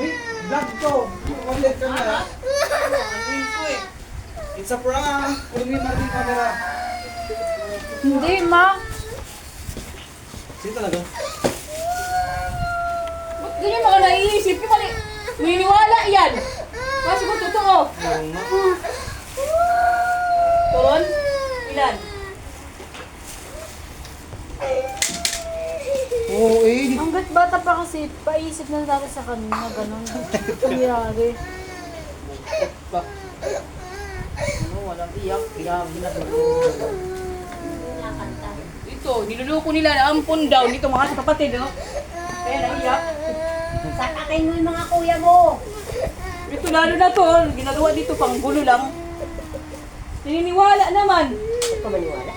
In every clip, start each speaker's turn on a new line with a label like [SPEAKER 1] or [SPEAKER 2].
[SPEAKER 1] Wait, vlog to. Ulit ka na. It's a prank. Umi natin camera.
[SPEAKER 2] Hindi, ma.
[SPEAKER 1] Sino talaga?
[SPEAKER 2] Ba't ganyan mga naiisip? Yung mali. Naniniwala yan. Kasi kung totoo.
[SPEAKER 1] Oo nga.
[SPEAKER 2] Ton? Ilan?
[SPEAKER 1] Oo eh.
[SPEAKER 3] Hanggat bata pa kasi, paisip na natin sa kanina, gano'n. Nangyari.
[SPEAKER 1] Pa.
[SPEAKER 2] Ano, walang iyak. Iyak, ito, niluloko nila na ampun daw. Dito mga kapatid, no? Kaya naiyak.
[SPEAKER 4] Sakakin mo yung mga kuya mo.
[SPEAKER 2] Ito lalo na to, ginagawa dito pang gulo lang. Naniniwala naman.
[SPEAKER 4] Ito maniwala.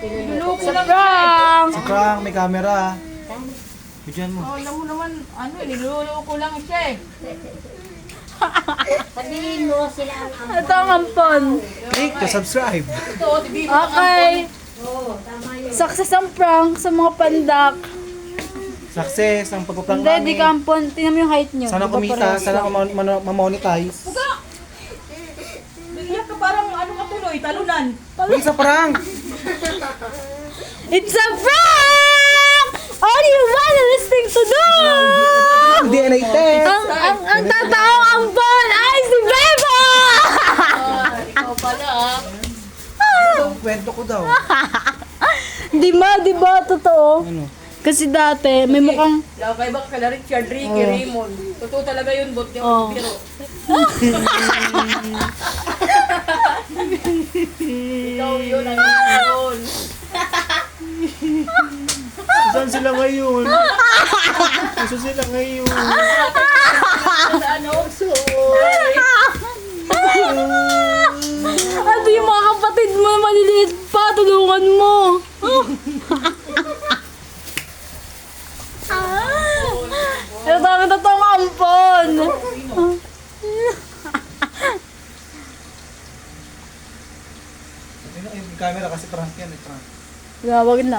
[SPEAKER 2] Niluloko
[SPEAKER 3] Sa
[SPEAKER 2] lang.
[SPEAKER 3] prank!
[SPEAKER 1] Si Krang, may camera. Bigyan mo.
[SPEAKER 2] Oh, alam mo naman, ano, niluloko lang siya eh.
[SPEAKER 4] Sabihin mo sila ang
[SPEAKER 3] Ito ang ampon.
[SPEAKER 1] Click to subscribe.
[SPEAKER 2] Ito, dito
[SPEAKER 3] Okay.
[SPEAKER 4] Oo, tama yun.
[SPEAKER 3] Success ang prank sa mga pandak.
[SPEAKER 1] Success ang pagpaprank
[SPEAKER 3] Hindi, di ka ampon. Tingnan mo yung height nyo.
[SPEAKER 1] Sana
[SPEAKER 3] Di ba
[SPEAKER 1] kumita,
[SPEAKER 3] parehas?
[SPEAKER 1] sana ma-monetize.
[SPEAKER 2] Buka! Nag-iyak ka parang ano ka tuloy, talunan.
[SPEAKER 1] Wait, sa prank!
[SPEAKER 3] It's a prank! All you wanna listening to do!
[SPEAKER 1] DNA test!
[SPEAKER 3] Ang tataong ampon ay si Bebo!
[SPEAKER 2] Ikaw pala ah.
[SPEAKER 1] Kwento ko daw.
[SPEAKER 3] Di ba? Totoo.
[SPEAKER 1] Ano?
[SPEAKER 3] Kasi dati, may mukhang...
[SPEAKER 2] Law kay baka kala Richard, Ricky, Raymond. Totoo talaga yun, bot niya.
[SPEAKER 3] Oh.
[SPEAKER 2] Pero, ikaw yun ang yun.
[SPEAKER 1] Saan sila ngayon? Saan sila ngayon?
[SPEAKER 2] Sa ano?
[SPEAKER 3] Ano yung mga kapatid mo maliliit pa, tulungan mo. Ito dami totoong ampon.
[SPEAKER 1] Yung camera kasi prank yan, prank.
[SPEAKER 3] Wag na.